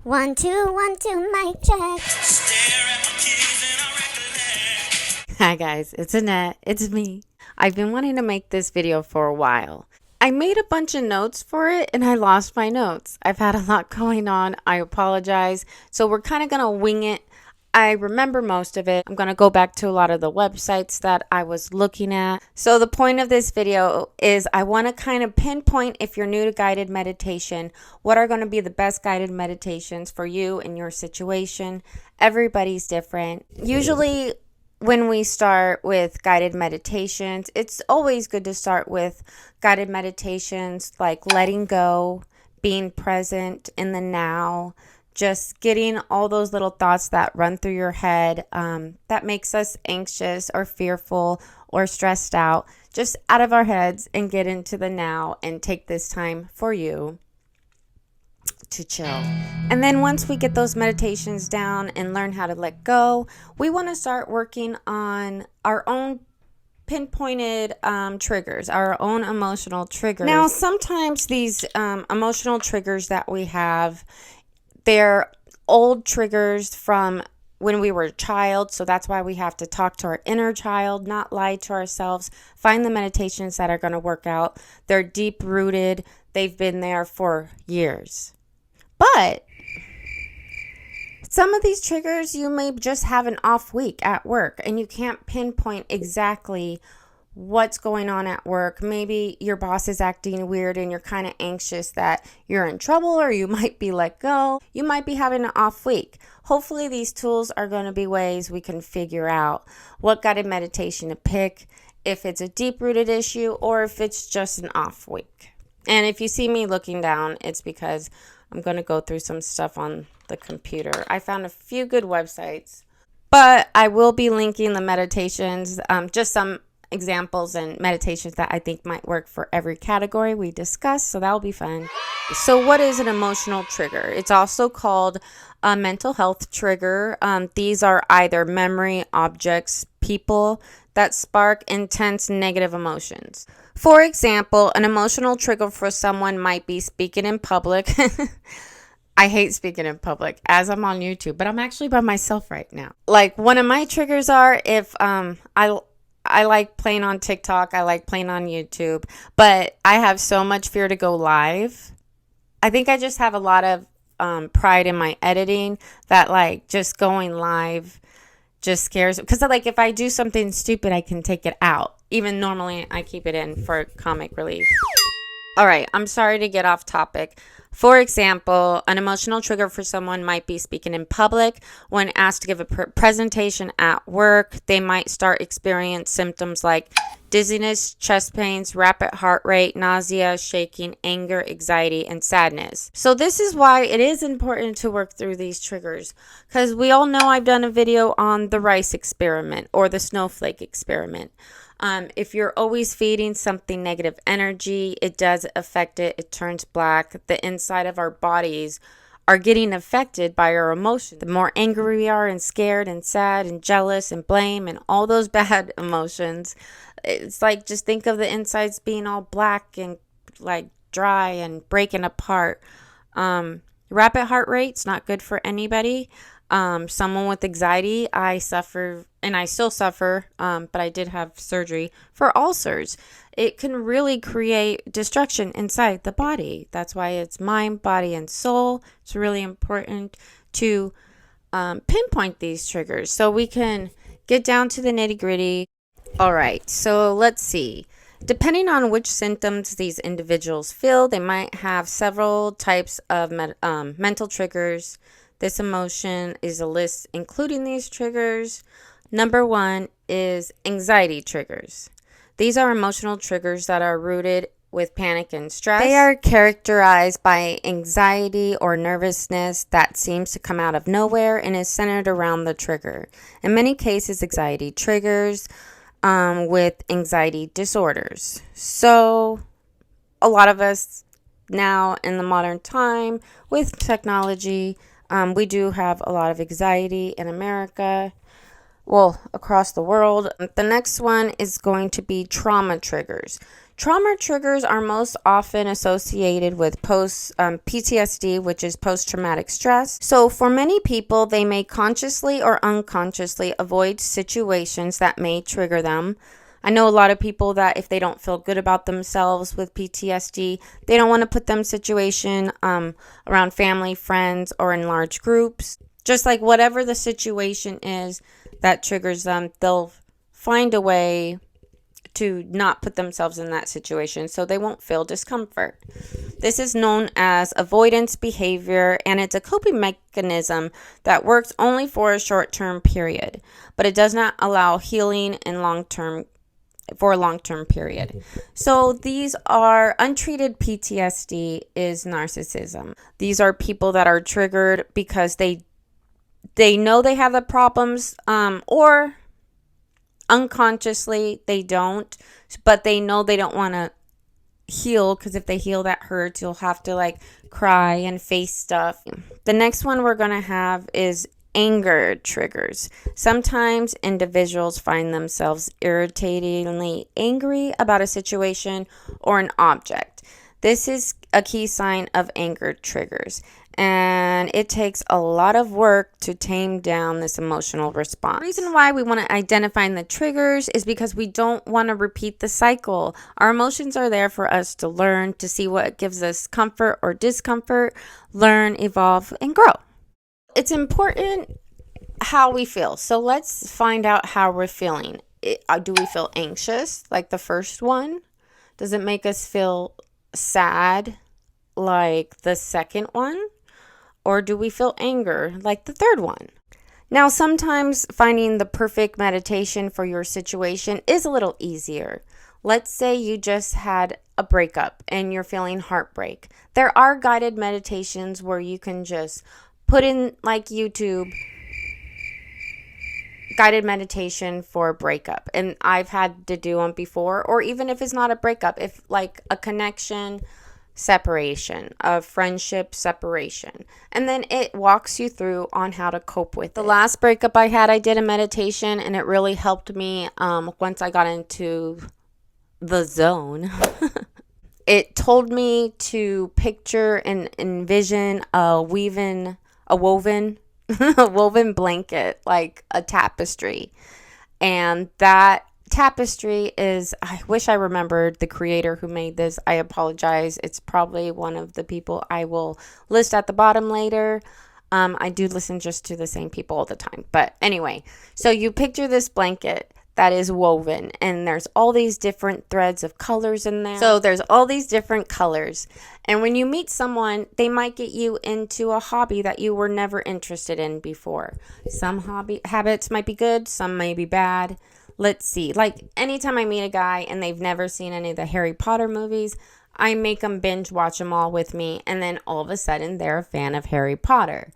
1 2 1 2 mic check. Hi guys, it's Annette. It's me. I've been wanting to make this video for a while. I made a bunch of notes for it and I lost my notes. I've had a lot going on. I apologize. So we're kind of going to wing it. I remember most of it. I'm going to go back to a lot of the websites that I was looking at. So the point of this video is I want to kind of pinpoint, if you're new to guided meditation, what are going to be the best guided meditations for you and your situation. Everybody's different. Usually when we start with guided meditations, it's always good to start with guided meditations like letting go, being present in the now, just getting all those little thoughts that run through your head that makes us anxious or fearful or stressed out, just out of our heads, and get into the now and take this time for you to chill. And then once we get those meditations down and learn how to let go, we want to start working on our own pinpointed triggers, our own emotional triggers. Now, sometimes these emotional triggers that we have, they're old triggers from when we were a child. So that's why we have to talk to our inner child, not lie to ourselves. Find the meditations that are going to work out. They're deep rooted. They've been there for years. But some of these triggers, you may just have an off week at work and you can't pinpoint exactly what's going on at work. Maybe your boss is acting weird and you're kind of anxious that you're in trouble, or you might be let go. You might be having an off week. Hopefully these tools are going to be ways we can figure out what guided meditation to pick, if it's a deep-rooted issue or if it's just an off week. And if you see me looking down, it's because I'm going to go through some stuff on the computer. I found a few good websites, but I will be linking the meditations, just some examples and meditations that I think might work for every category we discussed. So that'll be fun. So what is an emotional trigger? It's also called a mental health trigger. These are either memory, objects, people that spark intense negative emotions. For example, an emotional trigger for someone might be speaking in public. I hate speaking in public as I'm on YouTube, but I'm actually by myself right now. Like, one of my triggers are if I like playing on TikTok, I like playing on YouTube, but I have so much fear to go live. I think I just have a lot of pride in my editing that, like, just going live just scares me. Because, like, if I do something stupid, I can take it out. Even normally, I keep it in for comic relief. All right, I'm sorry to get off topic. For example, an emotional trigger for someone might be speaking in public. When asked to give a presentation at work, they might start experiencing symptoms like dizziness, chest pains, rapid heart rate, nausea, shaking, anger, anxiety, and sadness. So this is why it is important to work through these triggers, because we all know I've done a video on the rice experiment or the snowflake experiment. If you're always feeding something negative energy, it does affect it. It turns black. The inside of our bodies are getting affected by our emotions. The more angry we are and scared and sad and jealous and blame and all those bad emotions, it's like, just think of the insides being all black and like dry and breaking apart. Rapid heart rate's not good for anybody. Someone with anxiety, I suffer, and I still suffer, but I did have surgery for ulcers. It can really create destruction inside the body. That's why it's mind, body, and soul. It's really important to pinpoint these triggers so we can get down to the nitty-gritty. All right, so let's see. Depending on which symptoms these individuals feel, they might have several types of mental triggers. This emotion is a list including these triggers. Number 1 is anxiety triggers. These are emotional triggers that are rooted with panic and stress. They are characterized by anxiety or nervousness that seems to come out of nowhere and is centered around the trigger. In many cases, anxiety triggers with anxiety disorders. So a lot of us now in the modern time with technology, we do have a lot of anxiety in America. across the world. The next one is going to be trauma triggers. Trauma triggers are most often associated with PTSD, which is post-traumatic stress. So for many people, they may consciously or unconsciously avoid situations that may trigger them. I know a lot of people that if they don't feel good about themselves with PTSD, they don't want to put them situation around family, friends, or in large groups. Just like whatever the situation is that triggers them, they'll find a way to not put themselves in that situation so they won't feel discomfort. This is known as avoidance behavior, and it's a coping mechanism that works only for a short-term period, but it does not allow healing in for a long-term period. So these are untreated PTSD is narcissism. These are people that are triggered because they know they have the problems, or unconsciously they don't, but they know they don't want to heal, because if they heal, that hurts. You'll have to like cry and face stuff. The next one we're going to have is anger triggers. Sometimes individuals find themselves irritatingly angry about a situation or an object. This is a key sign of anger triggers, and it takes a lot of work to tame down this emotional response. The reason why we want to identify the triggers is because we don't want to repeat the cycle. Our emotions are there for us to learn, to see what gives us comfort or discomfort, learn, evolve, and grow. It's important how we feel. So let's find out how we're feeling. Do we feel anxious, like the first one? Does it make us feel sad, like the second one? Or do we feel anger, like the third one? Now, sometimes finding the perfect meditation for your situation is a little easier. Let's say you just had a breakup and you're feeling heartbreak. There are guided meditations where you can just put in like YouTube guided meditation for a breakup. And I've had to do them before, or even if it's not a breakup, if like a connection separation, a friendship separation. And then it walks you through on how to cope with it. The last breakup I had, I did a meditation, and it really helped me once I got into the zone. It told me to picture and envision a woven a woven blanket, like a tapestry. And that tapestry is, I wish I remembered the creator who made this. I apologize. It's probably one of the people I will list at the bottom later. I do listen just to the same people all the time. But anyway, so you picture this blanket that is woven, and there's all these different threads of colors in there. So there's all these different colors. And when you meet someone, they might get you into a hobby that you were never interested in before. Some habits might be good, some may be bad. Let's see. Like anytime I meet a guy and they've never seen any of the Harry Potter movies, I make them binge watch them all with me, and then all of a sudden they're a fan of Harry Potter.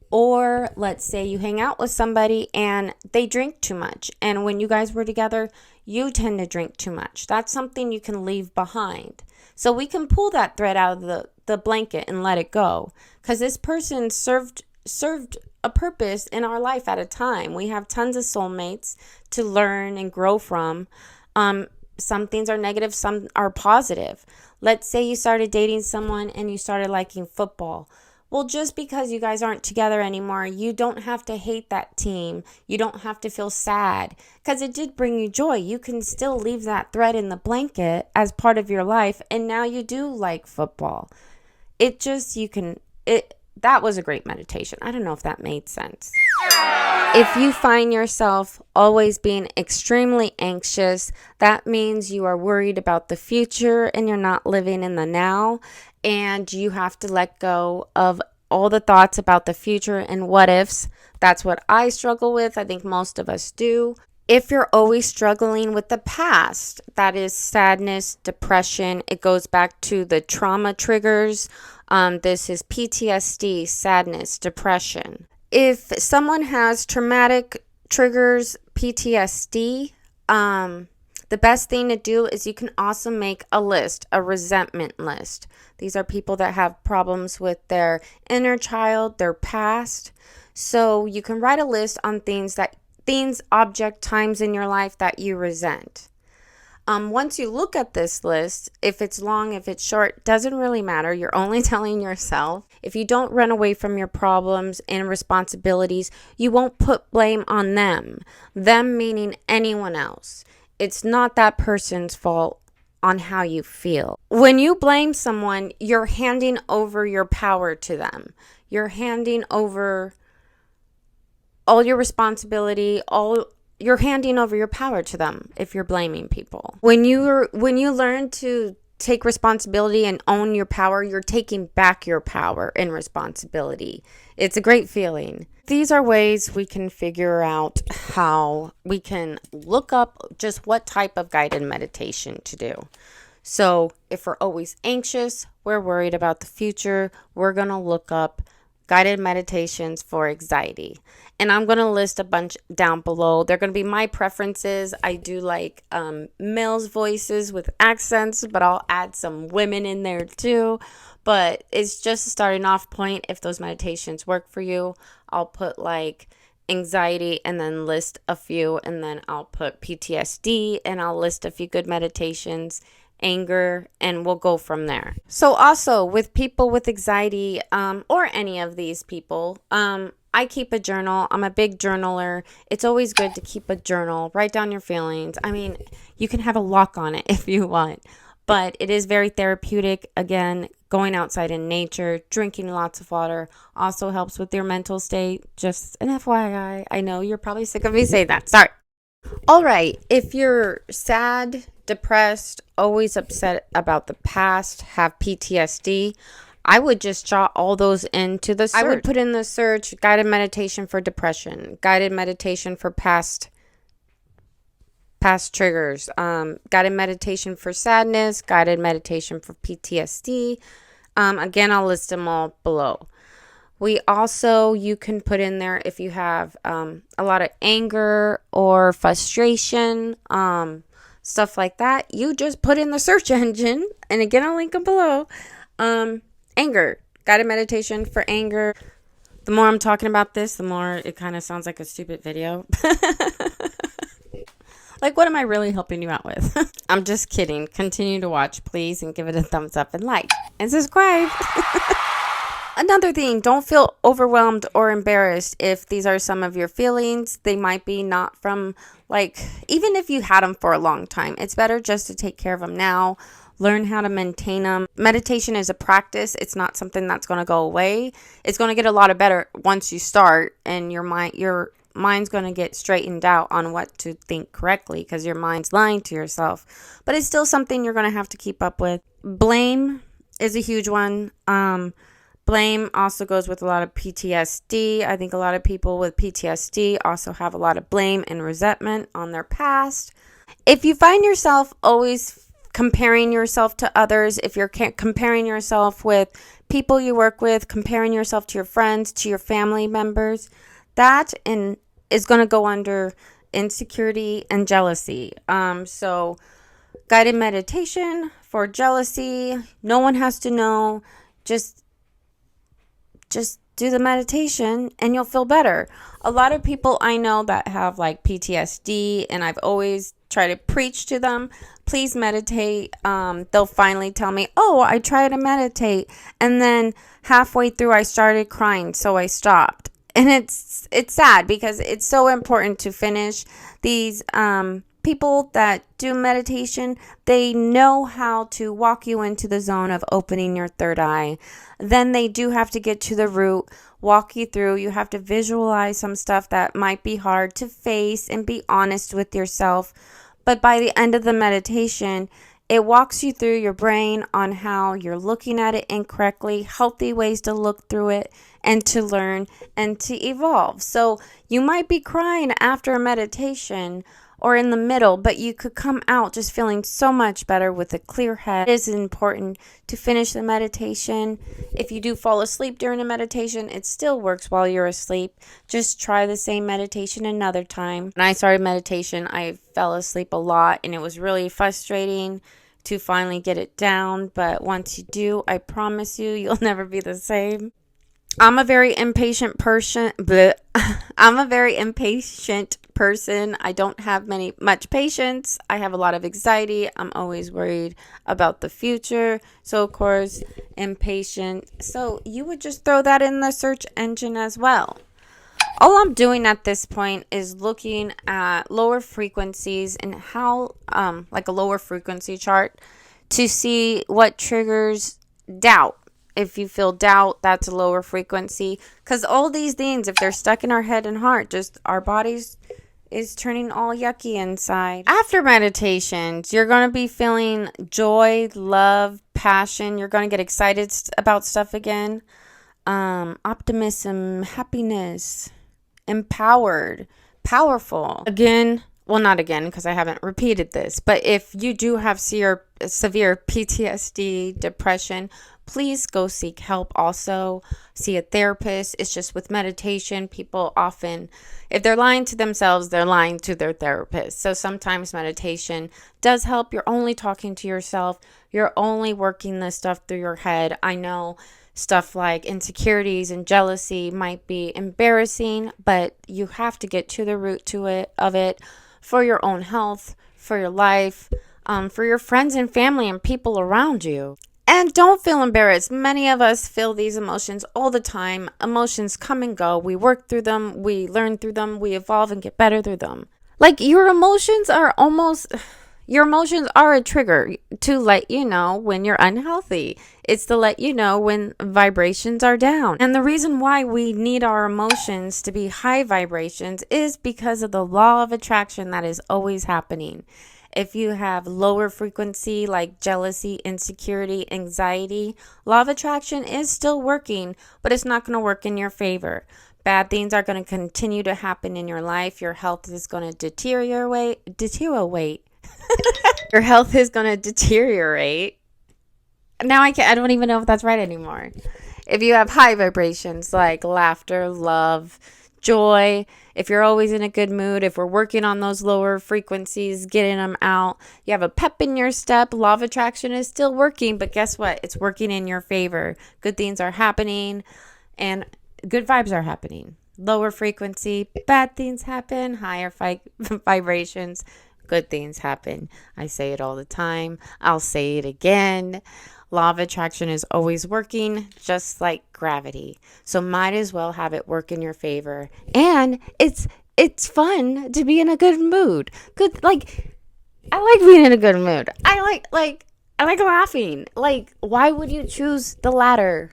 Or let's say you hang out with somebody and they drink too much, and when you guys were together, you tend to drink too much. That's something you can leave behind. So we can pull that thread out of the blanket and let it go, because this person served a purpose in our life at a time. We have tons of soulmates to learn and grow from. Some things are negative, some are positive. Let's say you started dating someone and you started liking football. Well, just because you guys aren't together anymore, you don't have to hate that team. You don't have to feel sad, because it did bring you joy. You can still leave that thread in the blanket as part of your life, and now you do like football. That was a great meditation. I don't know if that made sense. If you find yourself always being extremely anxious, that means you are worried about the future and you're not living in the now, and you have to let go of all the thoughts about the future and what ifs. That's what I struggle with. I think most of us do. If you're always struggling with the past, that is sadness, depression. It goes back to the trauma triggers. This is PTSD, sadness, depression. If someone has traumatic triggers, PTSD, the best thing to do is you can also make a list, a resentment list. These are people that have problems with their inner child, their past. So you can write a list on things that things, object, times in your life that you resent. Once you look at this list, if it's long, if it's short, doesn't really matter. You're only telling yourself. If you don't run away from your problems and responsibilities, you won't put blame on them. Them meaning anyone else. It's not that person's fault on how you feel. When you blame someone, you're handing over your power to them. You're handing over all your responsibility, you're handing over your power to them if you're blaming people. When you learn to take responsibility and own your power, you're taking back your power and responsibility. It's a great feeling. These are ways we can figure out how we can look up just what type of guided meditation to do. So if we're always anxious, we're worried about the future, we're going to look up guided meditations for anxiety. And I'm going to list a bunch down below. They're going to be my preferences. I do like males' voices with accents, but I'll add some women in there too. But it's just a starting off point. If those meditations work for you, I'll put like anxiety and then list a few. And then I'll put PTSD and I'll list a few good meditations, anger, and we'll go from there. So also with people with anxiety or any of these people, I keep a journal. I'm a big journaler. It's always good to keep a journal. Write down your feelings. I mean, you can have a lock on it if you want, but it is very therapeutic. Again, going outside in nature, drinking lots of water also helps with your mental state. Just an FYI. I know you're probably sick of me saying that. Sorry. All right. If you're sad, depressed, always upset about the past, have PTSD, I would just jot all those into the search. I would put in the search guided meditation for depression, guided meditation for past triggers, guided meditation for sadness, guided meditation for PTSD. Again, I'll list them all below. You can put in there if you have a lot of anger or frustration, stuff like that. You just put in the search engine, and again, I'll link them below. Anger, guided meditation for anger. The more I'm talking about this, the more it kind of sounds like a stupid video. Like, what am I really helping you out with? I'm just kidding. Continue to watch, please, and give it a thumbs up and like and subscribe. Another thing, don't feel overwhelmed or embarrassed if these are some of your feelings. They might be not from, even if you had them for a long time, it's better just to take care of them now. Learn how to maintain them. Meditation is a practice. It's not something that's going to go away. It's going to get a lot of better once you start, and your mind's going to get straightened out on what to think correctly because your mind's lying to yourself. But it's still something you're going to have to keep up with. Blame is a huge one. Blame also goes with a lot of PTSD. I think a lot of people with PTSD also have a lot of blame and resentment on their past. If you find yourself always comparing yourself to others, if you're comparing yourself with people you work with, comparing yourself to your friends, to your family members, that is going to go under insecurity and jealousy. So guided meditation for jealousy. No one has to know. Just do the meditation and you'll feel better. A lot of people I know that have PTSD, and I've always tried to preach to them, please meditate. They'll finally tell me, oh, I tried to meditate, and then halfway through I started crying, so I stopped. And it's sad because it's so important to finish. These people that do meditation, they know how to walk you into the zone of opening your third eye. Then they do have to get to the root, walk you through. You have to visualize some stuff that might be hard to face and be honest with yourself. But by the end of the meditation, it walks you through your brain on how you're looking at it incorrectly, healthy ways to look through it and to learn and to evolve. So you might be crying after a meditation or in the middle, but you could come out just feeling so much better with a clear head. It is important to finish the meditation. If you do fall asleep during a meditation, it still works while you're asleep. Just try the same meditation another time. When I started meditation, I fell asleep a lot, and it was really frustrating to finally get it down. But once you do, I promise you, you'll never be the same. I'm a very impatient person. I'm a very impatient person. I don't have much patience. I have a lot of anxiety. I'm always worried about the future. So of course, impatient. So you would just throw that in the search engine as well. All I'm doing at this point is looking at lower frequencies and how, like a lower frequency chart, to see what triggers doubt. If you feel doubt, that's a lower frequency. Because all these things, if they're stuck in our head and heart, just our bodies is turning all yucky inside. After meditations, you're going to be feeling joy, love, passion. You're going to get excited about stuff again. Optimism, happiness, empowered, powerful. Again, well, not again because I haven't repeated this, but if you do have severe PTSD, depression, please go seek help. Also, see a therapist. It's just with meditation, people often, if they're lying to themselves, they're lying to their therapist. So sometimes meditation does help. You're only talking to yourself. You're only working this stuff through your head. I know stuff like insecurities and jealousy might be embarrassing, but you have to get to the root of it for your own health, for your life, for your friends and family and people around you. And don't feel embarrassed. Many of us feel these emotions all the time. Emotions come and go. We work through them. We learn through them. We evolve and get better through them. Like your emotions are a trigger to let you know when you're unhealthy. It's to let you know when vibrations are down. And the reason why we need our emotions to be high vibrations is because of the law of attraction that is always happening. If you have lower frequency like jealousy, insecurity, anxiety, law of attraction is still working, but it's not going to work in your favor. Bad things are going to continue to happen in your life. Your health is going to deteriorate. Your health is going to deteriorate. Now I don't even know if that's right anymore. If you have high vibrations like laughter, love, joy, if you're always in a good mood, if we're working on those lower frequencies, getting them out, you have a pep in your step, law of attraction is still working, but guess what? It's working in your favor. Good things are happening and good vibes are happening. Lower frequency, bad things happen. Higher vibrations, good things happen. I say it all the time. I'll say it again. Law of attraction is always working, just like gravity. So might as well have it work in your favor. And it's fun to be in a good mood. I like being in a good mood. I like laughing. Like, why would you choose the latter?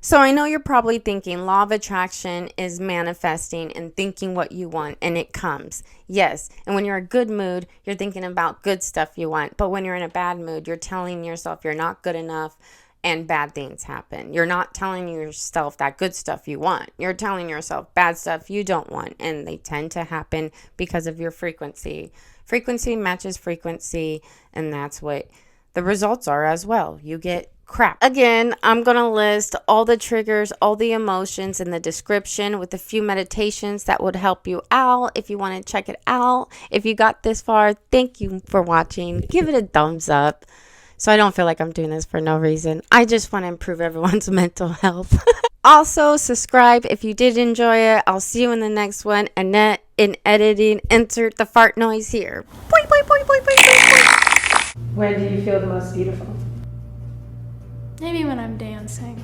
So I know you're probably thinking law of attraction is manifesting and thinking what you want and it comes. Yes. And when you're in a good mood, you're thinking about good stuff you want. But when you're in a bad mood, you're telling yourself you're not good enough and bad things happen. You're not telling yourself that good stuff you want. You're telling yourself bad stuff you don't want. And they tend to happen because of your frequency. Frequency matches frequency. And that's what the results are as well. You get crap. Again, I'm going to list all the triggers, all the emotions in the description with a few meditations that would help you out if you want to check it out. If you got this far, thank you for watching. Give it a thumbs up so I don't feel like I'm doing this for no reason. I just want to improve everyone's mental health. Also, subscribe if you did enjoy it. I'll see you in the next one. Annette in editing. Insert the fart noise here. Boing, boing, boing, boing, boing, boing. When do you feel the most beautiful? Maybe when I'm dancing.